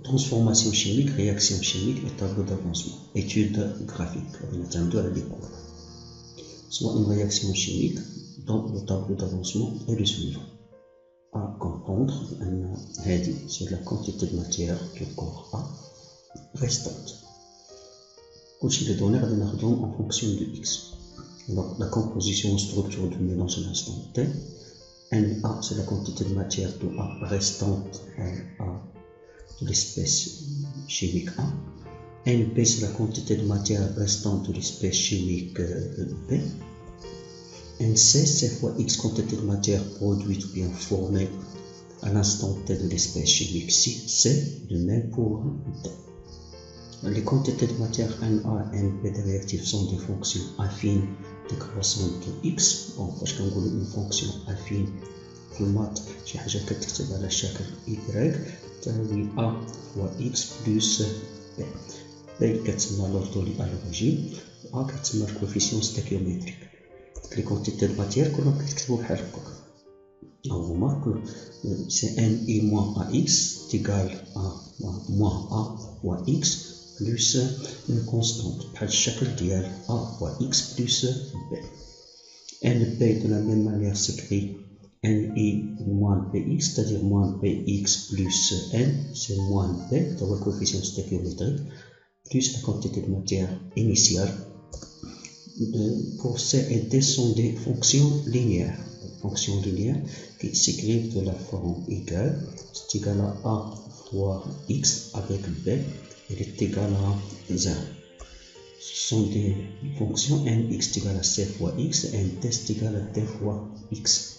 Transformation chimique, réaction chimique et tableau d'avancement. Étude graphique. On a deux à la découverte. Soit une réaction chimique, dont le tableau d'avancement est le suivant. À comprendre, c'est la quantité de matière du corps A restante. Toutes les données en fonction de X. Alors, la composition structure du mélange à l'instant T. Na, c'est la quantité de matière de A restante à de l'espèce chimique A. Np, c'est la quantité de matière restante de l'espèce chimique B. Nc, c'est fois X quantité de matière produite ou bien formée à l'instant T de l'espèce chimique C, de même pour T. Les quantités de matière Na et Np des réactifs sont des fonctions affines décroissantes de X. Bon, parce qu'on a une fonction affine في المات شي حاجة كتكتب على شكل y تساوي a fois x plus b. b كتسمى l'ordonnée à l'origine و a كتسمى le coefficient stéchiométrique. Les quantités de matière كلهم كتكتبو بحال هكاك. On remarque que c'est ni moins ax égale à moins a fois x plus une constante بحال الشكل ديال a fois x plus b. nb de la même manière s'écrit Ni moins Px, c'est-à-dire moins Px plus N, c'est moins B, dans le coefficient stéchiométrique, plus la quantité de matière initiale. Pour C et D sont des fonctions linéaires. Fonctions linéaires qui s'écrivent de la forme y, c'est égal à A fois X avec B, elle est égale à 0. Ce sont des fonctions Nx est égal à C fois X et Nt est égal à D fois X.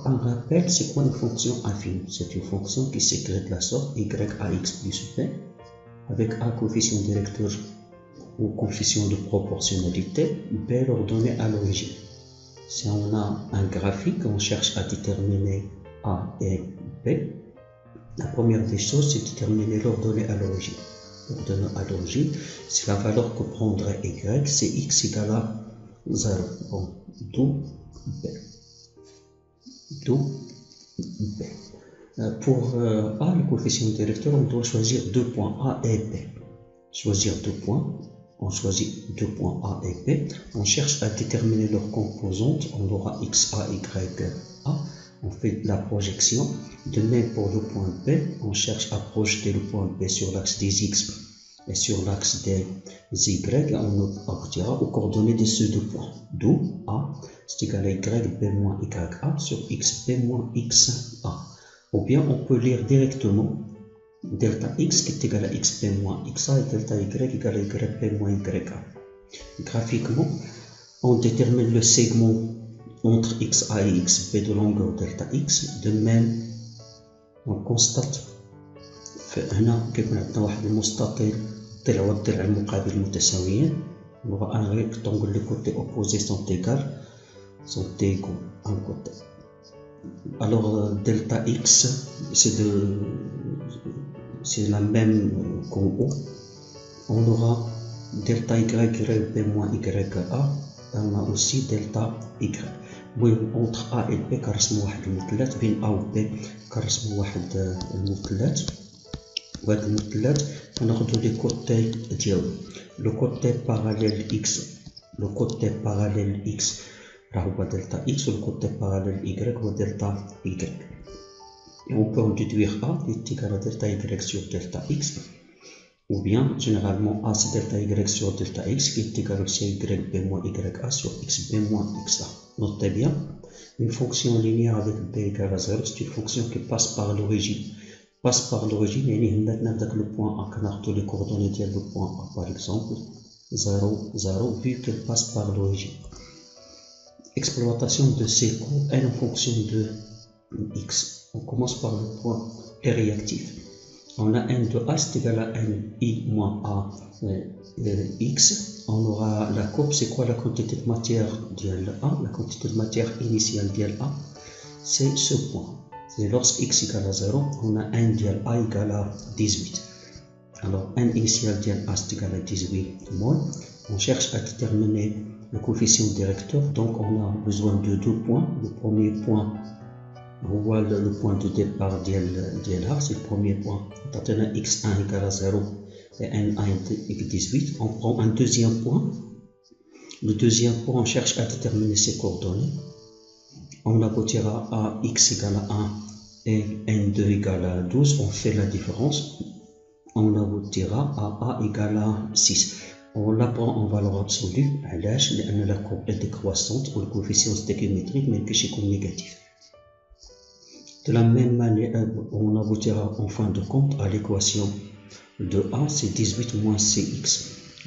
On rappelle, c'est quoi une fonction affine? C'est une fonction qui s'écrit de la sorte y ax plus b avec a coefficient directeur ou coefficient de proportionnalité, b l'ordonnée à l'origine. Si on a un graphique, on cherche à déterminer a et b. La première des choses, c'est déterminer l'ordonnée à l'origine. L'ordonnée à l'origine, c'est la valeur que prendrait y, c'est x égale à 0. Bon, d'où b. B. Pour A, le coefficient directeur, on doit choisir deux points A et B. Choisir deux points, on choisit deux points A et B, on cherche à déterminer leurs composantes, on aura x, a, y, a, on fait la projection. De même pour le point B, on cherche à projeter le point B sur l'axe des x et sur l'axe des y, on obtiendra aux coordonnées de ces deux points. D'où A, c'est égal à y b moins ya sur x b moins xa. Ou bien on peut lire directement delta x qui est égal à x b moins xa et delta y égal à y b moins ya. Graphiquement, on détermine le segment entre xa et xb de longueur delta x. De même, on constate هنا كيكون عندنا واحد المستطيل الضلع والضلع المقابل متساويين. On aura un rectangle, les côtés opposés sont égaux à un côté. Alors delta x, c'est la même qu'en haut. On aura delta y b moins ya. On a aussi delta y. Entre a et b كنرسموا واحد المثلث بين a و b كنرسموا واحد المثلث. وهاد المثلث كناخدو لي كوتي ديالو. لو كوتي باراليل x راه هو دلتا x و لو كوتي باراليل y هو دلتا y. Et on peut en déduire a est égal à delta y sur delta x, ou bien généralement a c'est delta y sur delta x qui est égal aussi à y b moins ya sur x b moins xa. Notez bien, une fonction linéaire avec b égale à 0, c'est une fonction qui passe par l'origine. Passe par l'origine, يعني هنا داك le point A كناخدو les coordonnées ديال le point A par exemple 0, 0 vu qu'elle passe par l'origine. Exploitation de ces cours est en fonction de x. On commence par le point est réactif. On a n de a c'est égal à n i moins a x. On aura la courbe, c'est quoi la quantité de matière dial a? La quantité de matière initiale dial a, c'est ce point. Et lorsque x égale à 0, on a n dial a égale à 18. Alors n initial dial a c'est égal à 18 mol. On cherche à déterminer le coefficient directeur. Donc on a besoin de deux points. Le premier point, on voit le point de départ d'L, c'est le premier point. Quand on a x1 égale à 0 et n1 égale à 18, on prend un deuxième point. Le deuxième point, on cherche à déterminer ses coordonnées. On aboutira à x égale à 1 et n2 égale à 12. On fait la différence. On aboutira à a égale à 6. On la prend en valeur absolue. علاش؟ لأن la courbe est décroissante ou le coefficient stéquiométrique mais que c'est négatif. De la même manière, on aboutira en fin de compte à l'équation de A, c'est 18 moins CX.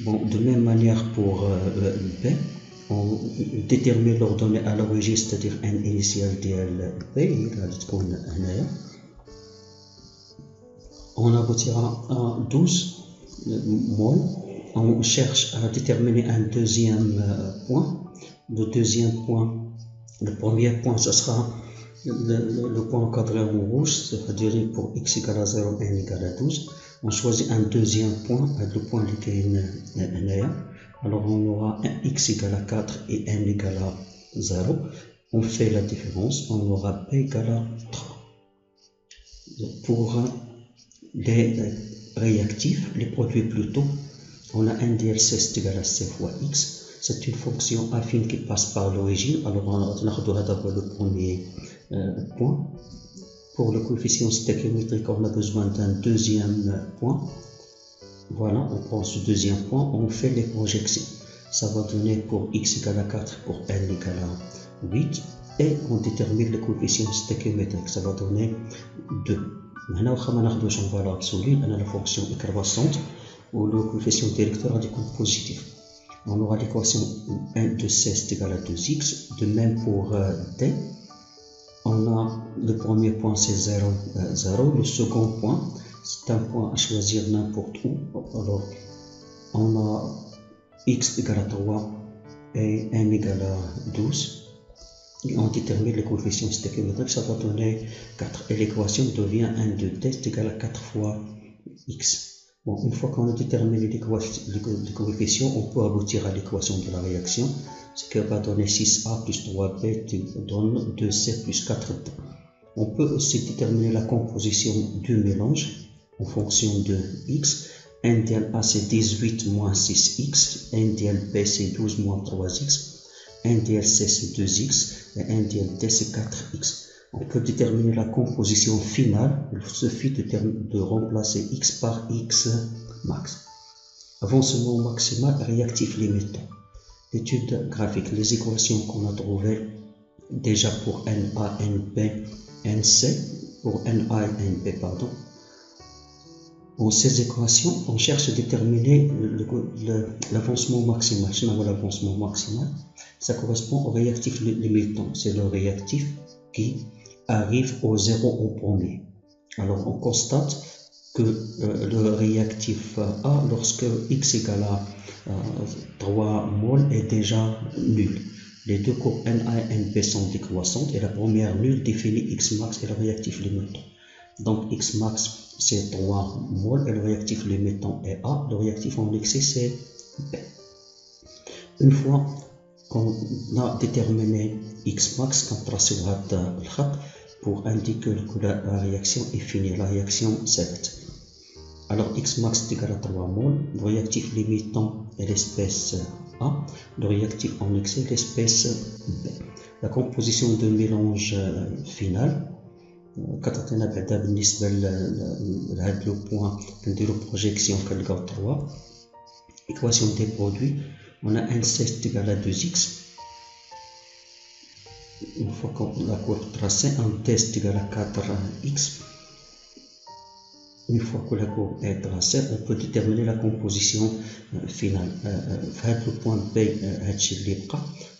Bon, de même manière pour B, on détermine l'ordonnée à l'origine, c'est-à-dire N initial ديال B, on aboutira à 12 mol. On cherche à déterminer un deuxième point. Le deuxième point, le premier point, ce sera le point encadré en rouge, c'est-à-dire pour x égale à 0, n égale à 12. On choisit un deuxième point, le point qui est alors on aura un x égale à 4 et n égale à 0. On fait la différence, on aura p égale à 3. Pour les réactifs, les produits plutôt, on a un DL6 égal à c fois x. C'est une fonction affine qui passe par l'origine. Alors on a d'abord le premier point. Pour le coefficient stéquiométrique, on a besoin d'un deuxième point. Voilà, on prend ce deuxième point, on fait les projections. Ça va donner pour x égale à 4, pour n égale à 8. Et on détermine le coefficient stéquiométrique. Ça va donner 2. Maintenant, on a en valeur absolue, on a la fonction est croissante où le coefficient directeur est positif. On aura l'équation n de c est égal à 2x. De même pour d. On a le premier point c'est 0, 0. Le second point, c'est un point à choisir n'importe où. Alors, on a x égale à 3 et n égale à 12. Et on détermine le coefficient stéquiométrique, ça va donner 4. Et l'équation devient n de d est égal à 4 fois x. Bon, une fois qu'on a déterminé les coefficients, on peut aboutir à l'équation de la réaction, ce qui va donner 6a plus 3b donne 2c plus 4d. On peut aussi déterminer la composition du mélange en fonction de x. N dl A c'est 18 moins 6x, N dl B c'est 12 moins 3x, N dl C c'est 2x et N dl D c'est 4x. On peut déterminer la composition finale, il suffit de remplacer x par x max. Avancement maximal réactif limitant. L'étude graphique, les équations qu'on a trouvées déjà pour NA, NB, NC, pour NA et NB, pardon. Dans ces équations, on cherche à déterminer l'avancement maximal. L'avancement maximal, ça correspond au réactif limitant. C'est le réactif qui arrive au zéro en premier. Alors on constate que le réactif A, lorsque x égale à 3 mol, est déjà nul. Les deux courbes NA et NB sont décroissantes et la première nulle définit x max et le réactif limitant. Donc x max c'est 3 mol et le réactif limitant est A, le réactif en excès c'est B. Une fois qu'on a déterminé x max, on trace pour indiquer que la réaction est finie, la réaction s'arrête. Alors x max est égal à 3 mol, le réactif limitant est l'espèce A, le réactif en excès est l'espèce B. La composition de mélange final, كتعطينا بعدا بالنسبة لهاد لو بوان كنديرو بروجيكسيون كنلقاو 3 équation des produits. On a un C égal à 2x. Une fois qu'on a la courbe tracée, un test égal à 4x. Une fois que la courbe est tracée, on peut déterminer la composition finale. Le point B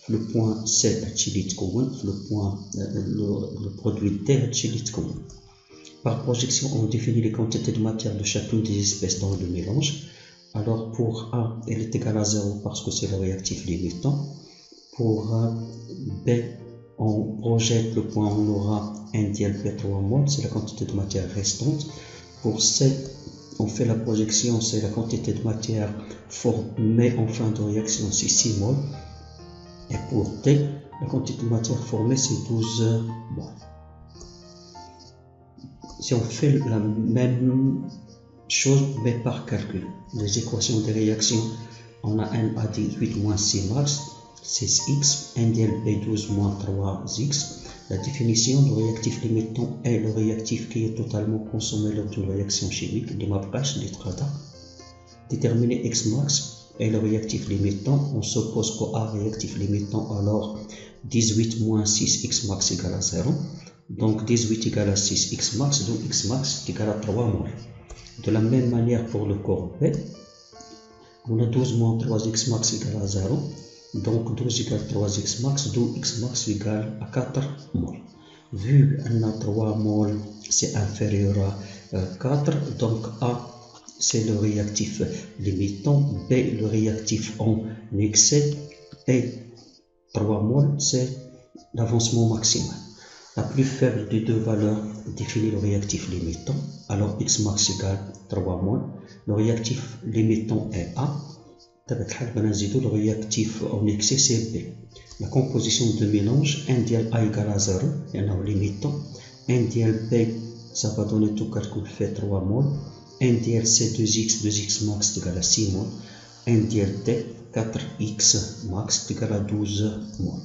le point C le produit D. Par projection, on définit les quantités de matière de chacune des espèces dans le mélange. Alors pour A, elle est égale à 0 parce que c'est le réactif limitant. Pour B, on projette le point, on aura un dièle B3 mol, c'est la quantité de matière restante. Pour C, on fait la projection, c'est la quantité de matière formée en fin de réaction, c'est 6 mol. Et pour T, la quantité de matière formée, c'est 12 moles. Si on fait la même chose, mais par calcul, les équations des réactions, on a n à 18 moins 6 max, 6x, n dlb12 moins 3x. La définition du réactif limitant est le réactif qui est totalement consommé lors d'une réaction chimique, les MAPH, les TRADA. Déterminer x max est le réactif limitant. On suppose qu'A réactif limitant, alors 18 moins 6x max égale à 0. Donc 18 égale à 6x max, donc x max égale à 3 moles. De la même manière pour le corps B, on a 12 moins 3x max égale à 0. Donc 12 égale 3x max, donc x max égale à 4 moles. Vu qu'on a 3 moles, c'est inférieur à 4, donc A c'est le réactif limitant, B le réactif en excès et 3 moles c'est l'avancement maximal. La plus faible des deux valeurs définit le réactif limitant, alors x max égale 3 moles. Le réactif limitant est A. Le réactif en excès c'est B. La composition de mélange, n dial A égale à 0, et en limitant, n dial B, ça va donner tout calcul fait 3 moles, n dial C 2x max égale à 6 moles, n dial D 4x max égale à 12 moles.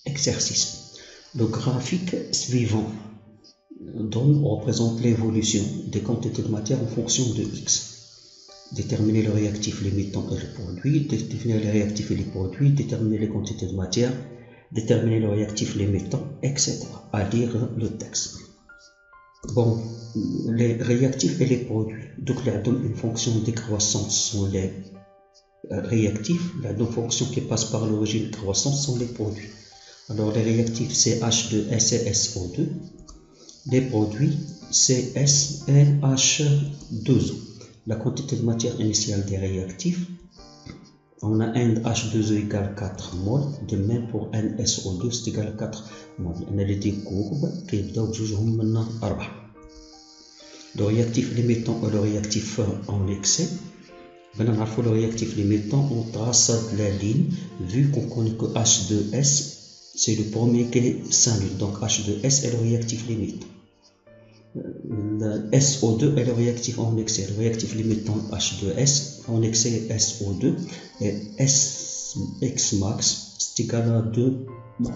Exercice. Le graphique suivant représente l'évolution des quantités de matière en fonction de x. Déterminer le réactif limitant et le produit, définir les réactifs et les produits, déterminer les quantités de matière, déterminer le réactif limitant, etc. À lire le texte. Bon, les réactifs et les produits. Donc, là, une fonction décroissante sont les réactifs. La deux fonctions qui passent par l'origine décroissante sont les produits. Alors, les réactifs, c'est H2S et SO2. Les produits, c'est S et H2O. La quantité de matière initiale des réactifs, on a NH2O égale 4 moles, de même pour NSO2 c'est égal à 4 moles. On a les deux courbes qui يبداو بجوجهم من 4. Le réactif limitant et le réactif en excès. Maintenant, pour le réactif limitant, on trace la ligne, vu qu'on connaît que H2S, c'est le premier qui s'annule. Donc H2S est le réactif limitant. Le SO2 est le réactif en excès. Le réactif limitant H2S en excès SO2 et X max c'est égal à 2 moles.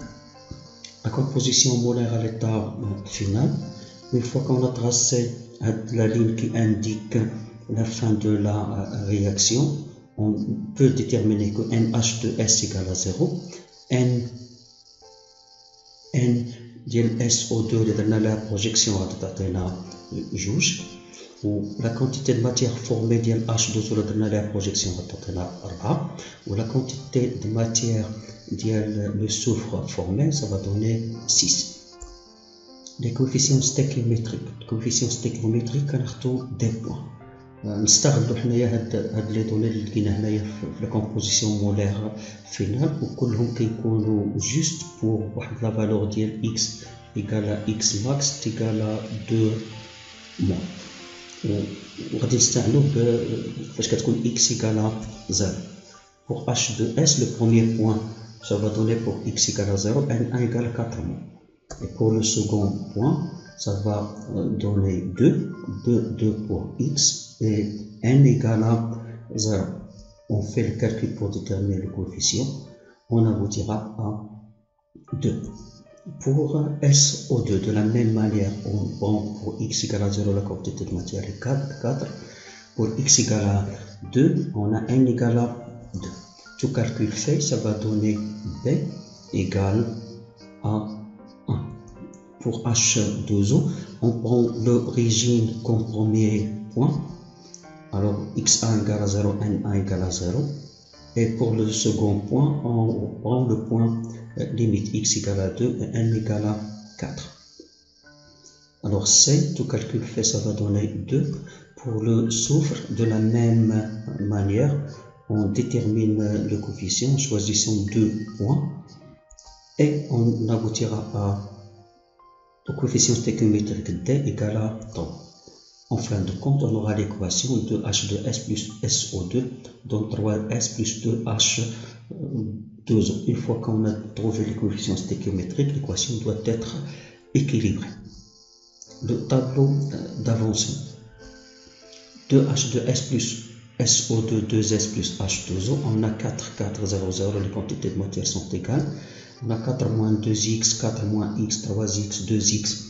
La composition molaire à l'état final, une fois qu'on a tracé la ligne qui indique la fin de la réaction, on peut déterminer que NH2S égale à 0, N ديال SO2 اللي درنا لها بروجيكسيون غادي تعطينا 2 و لا كونتيتي دو ماتيير فورمي ديال H2O اللي درنا لها بروجيكسيون غادي تعطينا 4 و لا كونتيتي دو ماتيير ديال لو سوفر فورمي ça va donner 6. Les coefficients stéchiométriques كناخدو دي بوين. نستغلوا حنايا هاد لي دوني اللي لقينا هنايا في لا كومبوزيسيون مولير فينال وكلهم كيكونوا جوست بور واحد لا فالور ديال اكس ايكالا اكس ماكس تيكالا 2 مول وغادي نستعملوا فاش كتكون اكس ايكالا 0. pour H2S le premier point ça va donner pour x égale à 0 n1 égale à 4 moles et pour le second point ça va donner 2 pour x et n égale à 0. On fait le calcul pour déterminer le coefficient. On aboutira à 2. Pour SO2, de la même manière, on prend pour x égale à 0 la quantité de matière est 4. Pour x égale à 2, on a n égale à 2. Tout calcul fait, ça va donner B égale à 1. Pour H2O, on prend l'origine comme premier point. Alors x1 égale à 0, n1 égale à 0. Et pour le second point, on prend le point limite x égale à 2 et n égale à 4. Alors C, tout calcul fait, ça va donner 2. Pour le soufre, de la même manière, on détermine le coefficient en choisissant 2 points. Et on aboutira à le coefficient stéchiométrique D égale à 3. En fin de compte, on aura l'équation de H2S plus SO2, donc 3S plus 2H 2O. Une fois qu'on a trouvé les coefficients stéchiométriques, l'équation doit être équilibrée. Le tableau d'avancement. 2H2S plus SO2, 2S plus H2O. On a 4, 4, 0, 0. Les quantités de matière sont égales. On a 4 moins 2x, 4 moins x, 3x, 2x.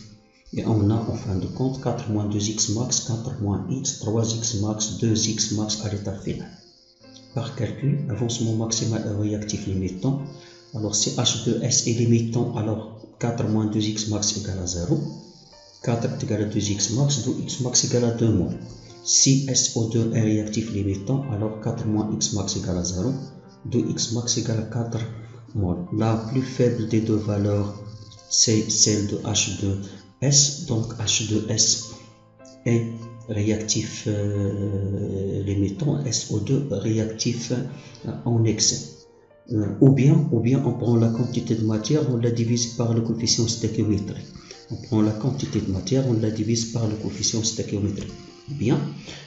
Et on a en fin de compte 4 moins 2x max, 4 moins x, 3x max, 2x max à l'état final. Par calcul, avancement maximal et réactif limitant. Alors si H2S est limitant, alors 4 moins 2x max égale à 0. 4 est égal à 2x max, 2x max égale à 2 mol. Si SO2 est réactif limitant, alors 4 moins x max égale à 0. 2x max égale à 4 mol. La plus faible des deux valeurs, c'est celle de H2S. Donc H2S est réactif limitant, SO2 réactif en excès. Ou bien on prend la quantité de matière, on la divise par le coefficient stéchiométrique. On prend la quantité de matière, on la divise par le coefficient stéchiométrique. Bien,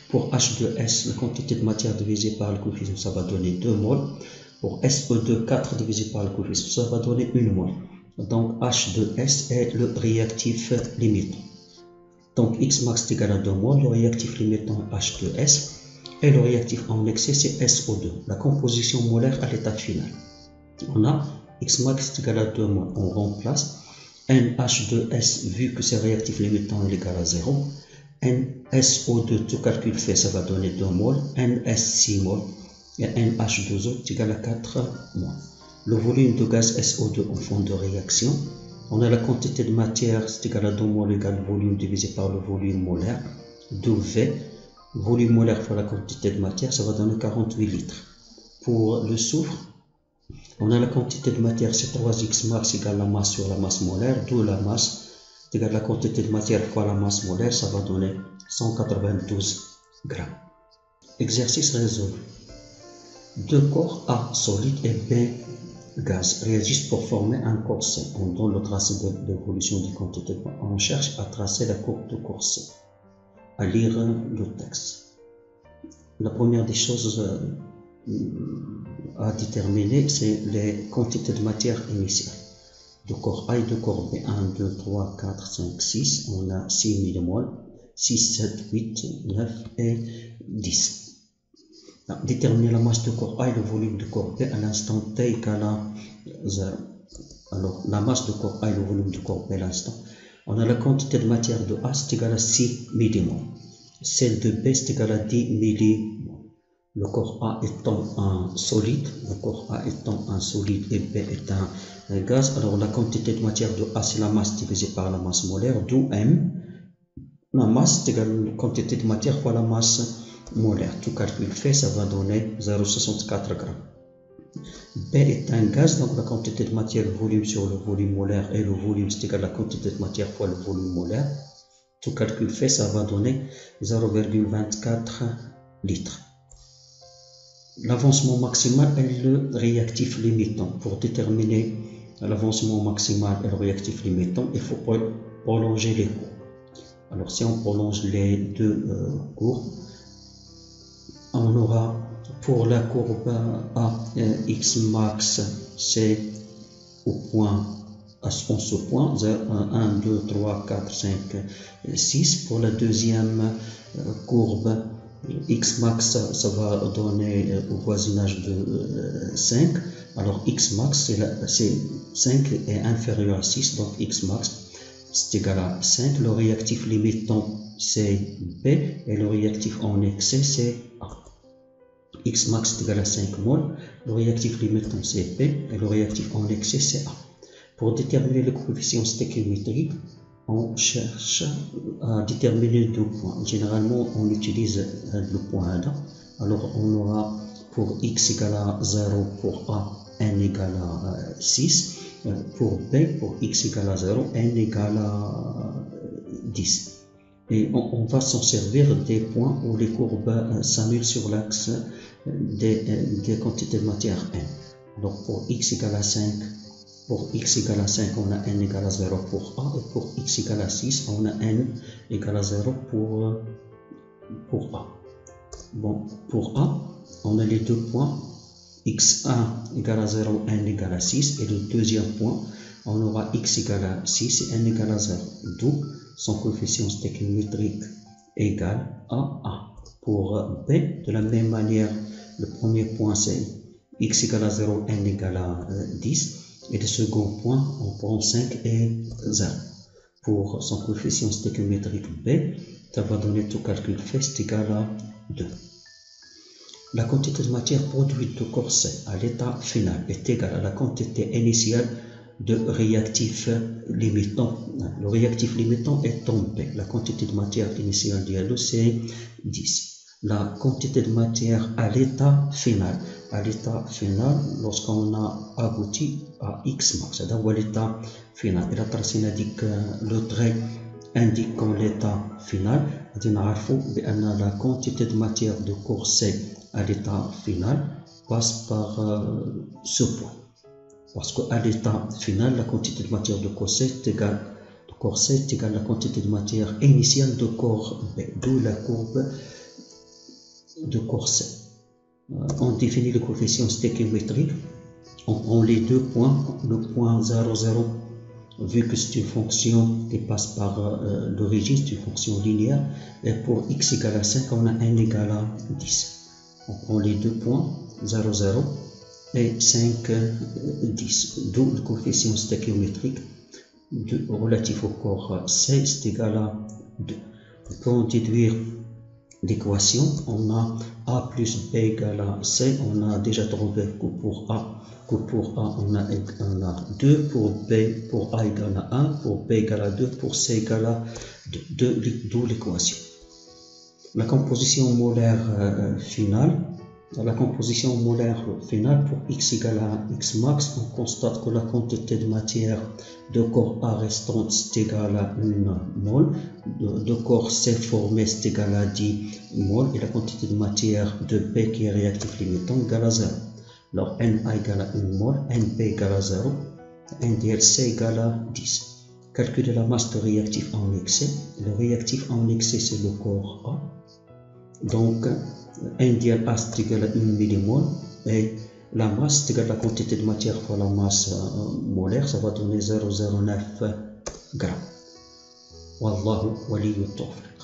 pour H2S, la quantité de matière divisée par le coefficient, ça va donner 2 mol. Pour SO2, 4 divisé par le coefficient, ça va donner 1 mol. Donc H2S est le réactif limitant. Donc X max est égal à 2 mol, le réactif limitant H2S, et le réactif en excès c'est SO2, la composition molaire à l'état final. On a X max est égal à 2 mol, on remplace NH2S, vu que c'est réactif limitant est égal à 0, NSO2, tout calcul fait, ça va donner 2 mol, NS 6 mol, et NH2O est égal à 4 mol. Le volume de gaz SO2 en fond de réaction. On a la quantité de matière, c'est égal à 2 mol égale volume divisé par le volume molaire, 2V. Volume molaire fois la quantité de matière, ça va donner 48 litres. Pour le soufre, on a la quantité de matière, c'est 3x max égale la masse sur la masse molaire, d'où la masse, c'est égal à la quantité de matière fois la masse molaire, ça va donner 192 grammes. Exercice résolu. Deux corps A solide et B gaz réagissent pour former un corps C. On donne le tracé d'évolution des quantités. On cherche à tracer la courbe de corps C. À lire le texte. La première des choses à déterminer, c'est les quantités de matière initiale. De corps A et de corps B. 1, 2, 3, 4, 5, 6. On a 6 millimol, 6, 7, 8, 9 et 10. Déterminer la masse de corps A et le volume de corps B à l'instant T égale à 0. Alors, la masse de corps A et le volume de corps B à l'instant. On a la quantité de matière de A, c'est égal à 6 millimol. Celle de B, c'est égal à 10 millimol. Le corps A étant un solide, et B est un gaz, alors la quantité de matière de A, c'est la masse divisée par la masse molaire, d'où M. La masse, c'est égal à la quantité de matière fois la masse molaire. Tout calcul fait, ça va donner 0,64 grammes. B est un gaz, donc la quantité de matière, le volume sur le volume molaire, et le volume c'est égal à la quantité de matière fois le volume molaire. Tout calcul fait, ça va donner 0,24 litres. L'avancement maximal est le réactif limitant. Pour déterminer l'avancement maximal et le réactif limitant, il faut prolonger les courbes. Alors si on prolonge les deux courbes, on aura pour la courbe A, X max, c'est au point, en ce point, 1, 2, 3, 4, 5, 6. Pour la deuxième courbe, X max, ça va donner au voisinage de 5. Alors X max, c'est 5 est inférieur à 6, donc X max, c'est égal à 5. Le réactif limitant, c'est B, et le réactif en excès, c'est A. X max est égal à 5 mol, le réactif limitant c'est P, et le réactif en excès c'est A. Pour déterminer le coefficient stéchiométrique, on cherche à déterminer deux points. Généralement, on utilise le point A. Alors, on aura pour X égale à 0, pour A, N égale à 6. Pour B, pour X égale à 0, N égale à 10. Et on va s'en servir des points où les courbes s'annulent sur l'axe des quantités de matière N. Donc pour X égale à 5, pour X égale à 5, on a N égale à 0 pour A, et pour X égale à 6, on a N égale à 0 pour A. Bon, pour A, on a les deux points x1 égale à 0, n égale à 6. Et le deuxième point, on aura x égale à 6 et n égale à 0. D'où son coefficient stéchiométrique égale à 1. Pour B, de la même manière, le premier point c'est x égale à 0, n égale à 10. Et le second point, on prend 5 et 0. Pour son coefficient stéchiométrique B, ça va donner tout calcul fait, c'est égal à 2. La quantité de matière produite de corset à l'état final est égale à la quantité initiale de réactif limitant. Le réactif limitant est tombé. La quantité de matière initiale d'ILO c'est 10. La quantité de matière à l'état final. À l'état final, lorsqu'on a abouti à X max, c'est d'abord l'état final. Et la tracé indique le trait indiquant l'état final. La quantité de matière de corset à l'état final passe par ce point. Parce qu'à l'état final, la quantité de matière de corset est égale à la quantité de matière initiale de corps B, d'où la courbe de corset. On définit le coefficient stéchiométrique. On prend les deux points, le point 0, 0, vu que c'est une fonction qui passe par l'origine, c'est une fonction linéaire, et pour x égale à 5, on a n égale à 10. On prend les deux points, 0, 0 et 5, 10, d'où le coefficient stéchiométrique relatif au corps C, c'est égal à 2. Pour en déduire l'équation, on a A plus B égale à C, on a déjà trouvé que pour A on a 2, pour B, pour A égale à 1, pour B égale à 2, pour C égale à 2, d'où l'équation. La composition molaire finale. Dans la composition molaire finale, pour x égale à x max, on constate que la quantité de matière de corps A restante est égale à 1 mol, de corps C formé est égal à 10 mol, et la quantité de matière de B qui est réactif limitant égale à 0. Alors Na égale à 1 mol, Nb égale à 0, NdLc égale à 10. Calculer la masse de réactif en excès. Le réactif en excès c'est le corps A. Donc NdLA c'est égal à 1 millimol et la masse c'est égal à la quantité de matière fois la masse molaire, ça va donner 0,09 grammes. Wallahu waliyut tawfiq.